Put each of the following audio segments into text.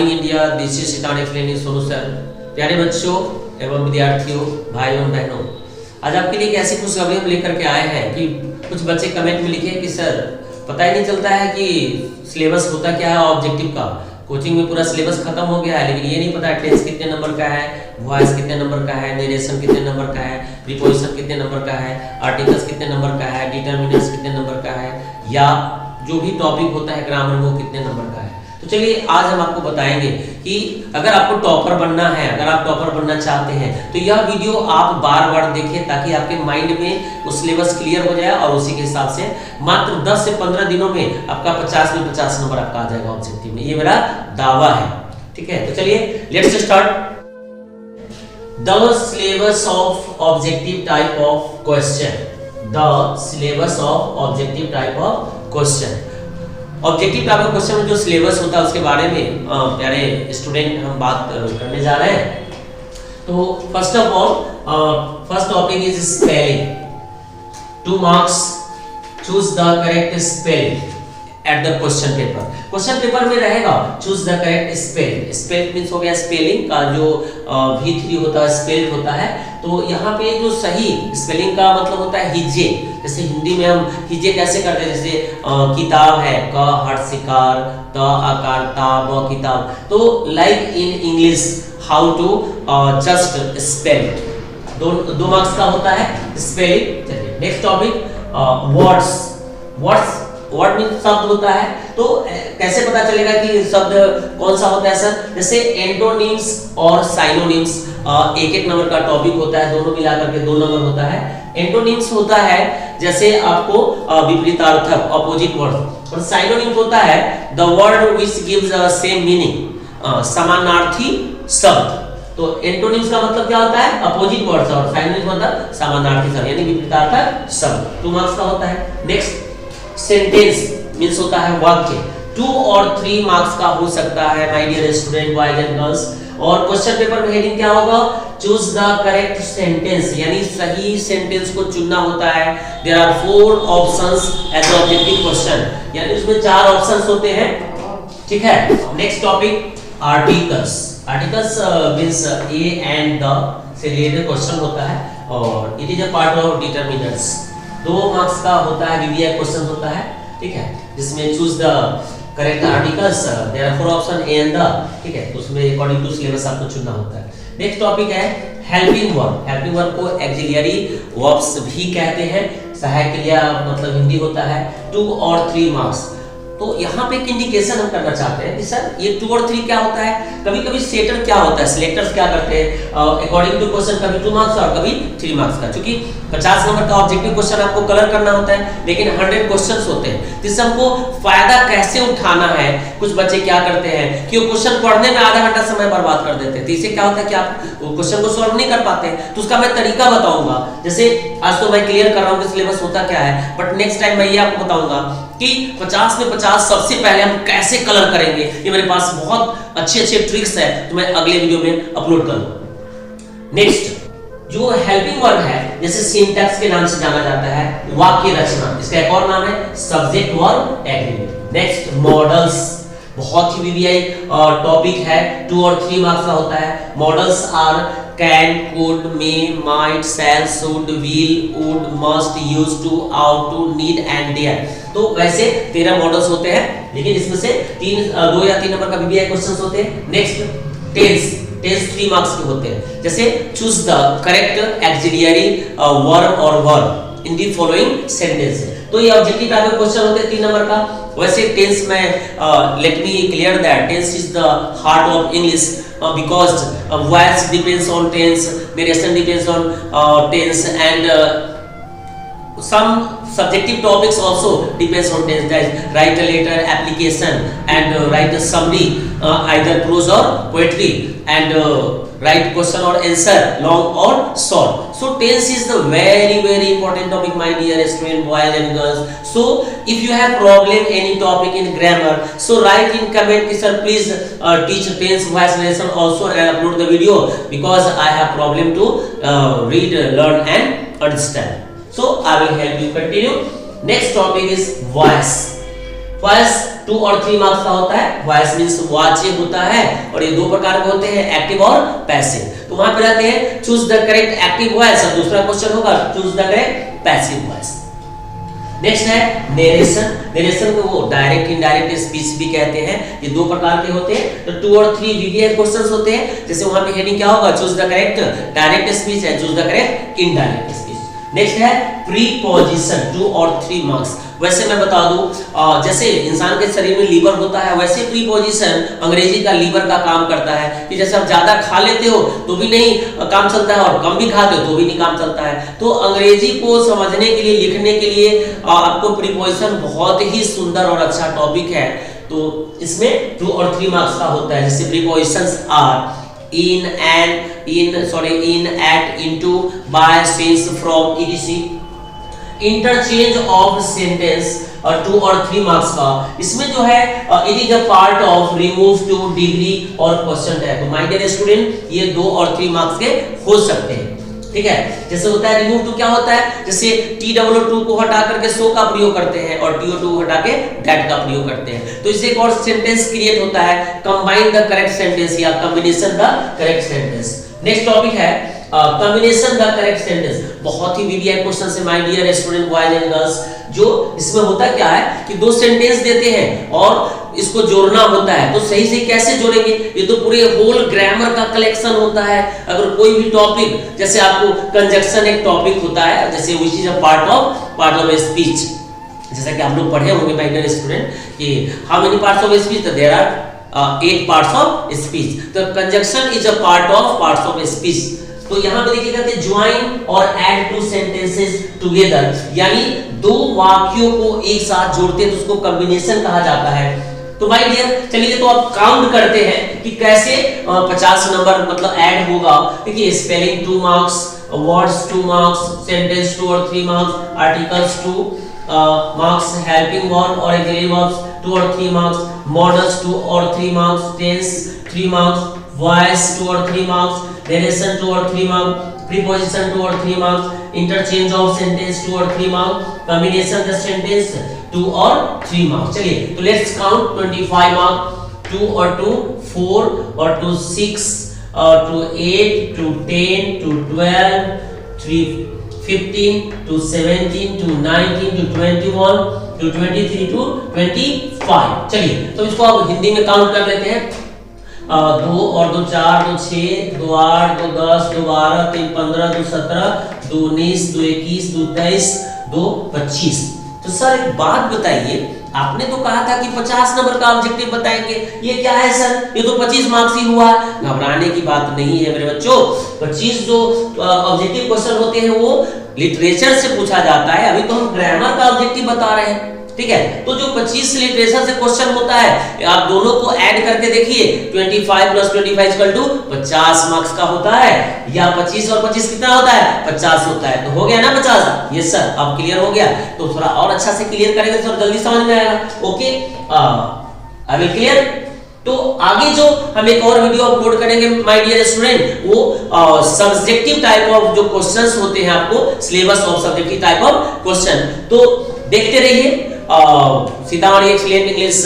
Morning India, this is Siddharth explaining Sonu sir. प्यारे बच्चों एवं विद्यार्थियों, भाइयों बहनों, आज आपके लिए एक ऐसी खुशखबरी हम लेकर के आए हैं कि कुछ बच्चे कमेंट में लिखे कि सर पता ही नहीं चलता है कि सिलेबस होता क्या है ऑब्जेक्टिव का। कोचिंग में पूरा सिलेबस खत्म हो गया है, लेकिन ये नहीं पता है टेंस कितने नंबर का है, वॉइस कितने नंबर का है, नरेशन कितने नंबर का है, प्रीपोजिशन कितने नंबर का है, आर्टिकल्स कितने नंबर का है, डिटर्मिनर्स कितने नंबर का है, या जो भी टॉपिक होता है ग्रामर वो कितने नंबर का है। तो चलिए आज हम आपको बताएंगे कि अगर आपको टॉपर बनना है, अगर आप टॉपर बनना चाहते हैं तो यह वीडियो आप बार बार देखें ताकि आपके माइंड में वो सिलेबस क्लियर हो जाए और उसी के हिसाब से मात्र 10 से 15 दिनों में आपका 50 में 50 नंबर आपका आ जाएगा ऑब्जेक्टिव में। ये मेरा दावा है, ठीक है। तो चलिए let's start. The syllabus of objective type of question, the syllabus of objective type of question. Objective type of question में जो सिलेबस होता है उसके बारे में प्यारे स्टूडेंट हम बात करने जा रहे हैं। तो first of all first topic is spelling. 2 marks, choose the correct spelling at the question paper. Question paper में रहेगा choose the correct spell. Spell means हो गया स्पेलिंग का जो V3 होता है, स्पेल्ड होता है। तो यहाँ पे जो सही स्पेलिंग का मतलब होता है हिज्जे। जैसे हिंदी में हम हिज्जे कैसे करते हैं, जैसे किताब है क हर्ष शिकार, त आकार ता ब किताब। तो like in English how to just spell. दो मार्क्स का होता है स्पेलिंग। चलिए next topic words. Word mean शब्द होता है। तो कैसे पता चलेगा कि शब्द कौन सा होता है सर? जैसे एंटोनिम्स और साइनोनिम्स एक नंबर का टॉपिक होता है, दोनों मिलाकर के 2 नंबर होता है। एंटोनिम्स होता है जैसे आपको विपरीतार्थक, अपोजिट वर्ड। और साइनोनिम्स होता है the word which gives same meaning, समानार्थी शब्द। तो एंटोनिम्स का मतलब क्या होता है? Opposite words. और साइनोनिम्स मतलब समानार्थी शब्द यानी विपरीतार्थक शब्द। 2 मार्क्स का होता है। नेक्स्ट सेंटेंस मींस होता है वाक्य। 2 और 3 मार्क्स का हो सकता है my dear student, boys and girls. और क्वेश्चन पेपर में हेडिंग क्या होगा? चूज द करेक्ट सेंटेंस, यानी सही सेंटेंस को चुनना होता है। There are 4 options as objective question, यानी उसमें 4 ऑप्शंस होते हैं, ठीक है। Next topic articles. Articles means a and the से रिलेटेड क्वेश्चन होता है और it is a part of determiners. 2 marks का होता है, वीवीआई क्वेश्चन होता है, ठीक है, जिसमें choose the correct articles, there are 4 option A and the, ठीक है। तो उसमें अकॉर्डिंग टू सिलेबस आपको चुनना होता है। नेक्स्ट टॉपिक है हेल्पिंग वर्ब। हेल्पिंग वर्ब को एक्सिलरी वर्ब्स भी कहते हैं, सहायक क्रिया मतलब हिंदी होता है। 2 और 3 मार्क्स। तो यहाँ पे एक इंडिकेशन हम करना चाहते हैं कि सर ये 2 और 3 क्या होता है। कभी-कभी सेटर क्या होता है, सिलेक्टर्स क्या करते हैं अकॉर्डिंग टू क्वेश्चन, कभी 2 मार्क्स और कभी 3 मार्क्स का। क्योंकि 50 नंबर का ऑब्जेक्टिव क्वेश्चन आपको कलर करना होता है, लेकिन 100 क्वेश्चंस होते हैं। तो इससे हमको फायदा कैसे उठाना है, कुछ बच्चे क्या करते हैं कि वो क्वेश्चन पढ़ने में आधा घंटा समय बर्बाद कर देते हैं। तो इससे क्या होता है कि आप क्वेश्चन को सॉल्व नहीं कर पाते। तो उसका मैं तरीका बताऊंगा। जैसे आज तो मैं क्लियर कर रहा हूँ कि सिलेबस होता क्या है, बट नेक्स्ट टाइम मैं ये आपको बताऊंगा कि 50 में 50 सबसे पहले हम कैसे कलर करेंगे। ये मेरे पास बहुत अच्छे ट्रिक्स है, तो मैं अगले वीडियो में अपलोड करूंगा। नेक्स्ट जो हेल्पिंग वर्ब है, जैसे सिंटैक्स के नाम से जाना जाता है, वाक्य रचना। इसका एक और नाम है subject verb agreement. Next models, बहुत ही वीवीआई टॉपिक है। 2 और 3 मार्क्स का होता है। Modals are can, could, may, might, shall, should, will, would, must, used to, ought to, need and dare. तो वैसे 13 मॉडल्स होते हैं, लेकिन इसमें से 2 या 3 नंबर का वीवीआई क्वेश्चंस होते हैं। नेक्स्ट टेंस 3 मार्क्स के होते हैं। जैसे choose the correct auxiliary verb और verb in the following sentence. तो ये ऑब्जेक्टिव टाइप के क्वेश्चन होते हैं 3 नंबर का। वैसे टेंस में let me clear that tense is the heart of English because voice depends on tense, narration depends on tense, and some subjective topics also depends on tense. That is, write a letter, application, and write a summary, either prose or poetry, and write question or answer, long or short. So tense is the very important topic, my dear student, boys and girls. So if you have problem any topic in grammar, so write in comment कि sir please teach tense voice lesson also and upload the video, because I have problem to read, learn and understand. So I will help you continue. Next topic is voice. Voice 2 और 3 marks का होता है। Voice means वाच्य होता है और ये दो प्रकार के होते हैं, एक्टिव और पैसिव। तो वहां पे रहते हैं choose the correct active voice और दूसरा क्वेश्चन होगा choose the correct passive voice. Next है नरेशन। नरेशन को वो डायरेक्ट इनडायरेक्ट स्पीच भी कहते हैं। ये दो प्रकार के होते हैं। तो 2 और 3 वीवीआई क्वेश्चंस होते हैं। जैसे वहां पे हेडिंग क्या होगा, choose the correct direct speech है, choose the correct indirect speech. Next है प्रीपोजिशन 2 और 3 मार्क्स। वैसे मैं बता दूं जैसे इंसान के शरीर में लीवर होता है वैसे प्रीपोजिशन अंग्रेजी का लीवर का काम करता है कि जैसे आप ज्यादा खा लेते हो तो भी नहीं काम चलता है और कम भी खाते हो तो भी नहीं काम चलता है। तो अंग्रेजी को समझने के लिए, लिखने के लिए आपको प्रीपोजिशन बहुत ही सुंदर और अच्छा टॉपिक है। तो इसमें 2 और 3 मार्क्स का होता है। जैसे prepositions are in and in at into by since from etc। Interchange of sentence और 2 और 3 मार्क्स का। इसमें जो है it is a part of remove to degree और क्वेश्चन है। तो माय डियर स्टूडेंट ये 2 और 3 मार्क्स के हो सकते हैं, ठीक है। जैसे होता है रिमूव टू क्या होता है, जैसे TOO2 को हटा करके सो का प्रयोग करते हैं और TO2 को हटा के दैट का प्रयोग करते हैं। तो इससे एक और सेंटेंस क्रिएट होता है, कंबाइन द करेक्ट सेंटेंस या combination the correct sentence. Next topic है कॉम्बिनेशन द करेक्ट सेंटेंस। बहुत ही वीवीआई क्वेश्चन है my dear student boys and girls. जो इसमें होता क्या है कि 2 सेंटेंस देते हैं और इसको जोड़ना होता है। तो सही से कैसे जोड़ेंगे, ये तो पूरे होल ग्रामर का कलेक्शन होता है। अगर कोई भी टॉपिक, जैसे आपको कंजक्शन एक टॉपिक होता है, जैसे which is a part of speech. जैसा कि आप लोग पढ़े होंगे माय डियर स्टूडेंट कि how many parts of speech, तो there are 8 parts of speech. तो conjunction is a parts of speech. तो यहां पे देखिए कहते हैं ज्वाइन और ऐड 2 सेंटेंसेस टुगेदर, यानी 2 वाक्यों को एक साथ जोड़ते हैं तो उसको कॉम्बिनेशन कहा जाता है। तो भाई डियर चलिए तो आप काउंट करते हैं कि कैसे 50 नंबर मतलब ऐड होगा। देखिए spelling 2 marks, words 2 marks, sentence 2 और 3 marks, articles 2 marks, helping verb और ऑक्सिलरी वर्ब्स 2 और 3 मार्क्स, मॉडल्स 2 और 3 मार्क्स, टेंस 3 मार्क्स, वॉइस 2 और 3 मार्क्स, नरेशन 2 और 3 मार्क्स, प्रीपोजिशन 2 और 3 मार्क्स, इंटरचेंज ऑफ सेंटेंस 2 और 3 मार्क्स, कॉम्बिनेशन द सेंटेंस 2 और 3 मार्क्स। चलिए तो लेट्स काउंट 25 मार्क्स, 2 और 2 4 और 2 6 और 2 8 2 10 2 12 3 15 2 17 2 19 2 21 2 23 2 25। चलिए तो इसको आप हिंदी में काउंट कर लेते हैं। 2 और 2 4 2 6 2 8 2 10 2 12 3 15 2 17 2 19 2 21 2 23 2 25। तो सर एक बात बताइए, आपने तो कहा था कि 50 नंबर का ऑब्जेक्टिव बताएंगे, ये क्या है सर, ये तो 25 मार्क्स ही हुआ। घबराने की बात नहीं है मेरे बच्चों। 25 जो ऑब्जेक्टिव क्वेश्चन होते हैं वो लिटरेचर से पूछा जाता है। अभी तो हम ग्रामर का ऑब्जेक्टिव बता रहे हैं, ठीक है। तो जो 25 लिटरेचर से क्वेश्चन होता है आप दोनों को ऐड करके देखिए, 25 + 25 = 50 मार्क्स का होता है, या 25 और 25 कितना होता है 50 होता है। तो हो गया ना 50। यस सर, अब क्लियर हो गया। तो थोड़ा और अच्छा से क्लियर करेंगे तो जल्दी समझ में आएगा। Okay I will clear. तो आगे जो हम एक और वीडियो अपलोड करेंगे माय डियर स्टूडेंट, वो सब्जेक्टिव टाइप ऑफ जो क्वेश्चंस होते हैं, आपको syllabus of subjective type of question, तो देखते रहिए Sitamarhi excellent English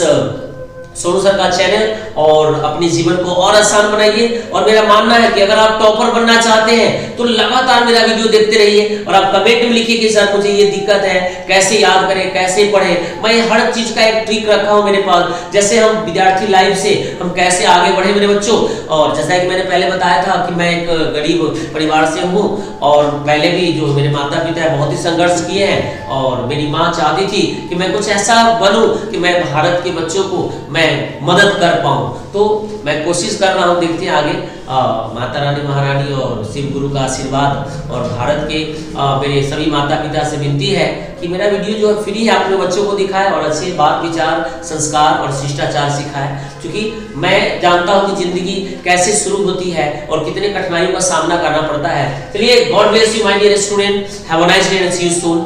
Sonu sir का चैनल और अपने जीवन को और आसान बनाइए। और मेरा मानना है कि अगर आप टॉपर बनना चाहते हैं तो लगातार मेरा वीडियो देखते रहिए और आप कमेंट में लिखिए कि सर मुझे ये दिक्कत है, कैसे याद करें, कैसे पढ़ें। मैं हर चीज का एक ट्रिक रखा हूं मेरे पास, जैसे हम विद्यार्थी लाइफ से हम कैसे आगे बढ़े मेरे बच्चों। और जैसा कि मैंने पहले बताया था कि मैं एक गरीब परिवार से हूँ और पहले भी जो मेरे माता पिता है बहुत ही संघर्ष किए हैं और मेरी माँ चाहती थी कि मैं कुछ ऐसा बनूं कि मैं भारत के बच्चों को मैं मदद कर पाऊं। तो मैं कोशिश कर रहा हूं, देखते हैं आगे। माता रानी महारानी और शिव गुरु का आशीर्वाद और भारत के मेरे सभी माता पिता से विनती है कि मेरा वीडियो जो फ्री है अपने बच्चों को दिखाए और अच्छे बात विचार संस्कार और शिष्टाचार सिखाए। क्योंकि मैं जानता हूं कि जिंदगी कैसे शुरू होती है और कितने कठिनाइयों का सामना करना पड़ता है। चलिए, God bless you my dear student, have a nice day and see you soon.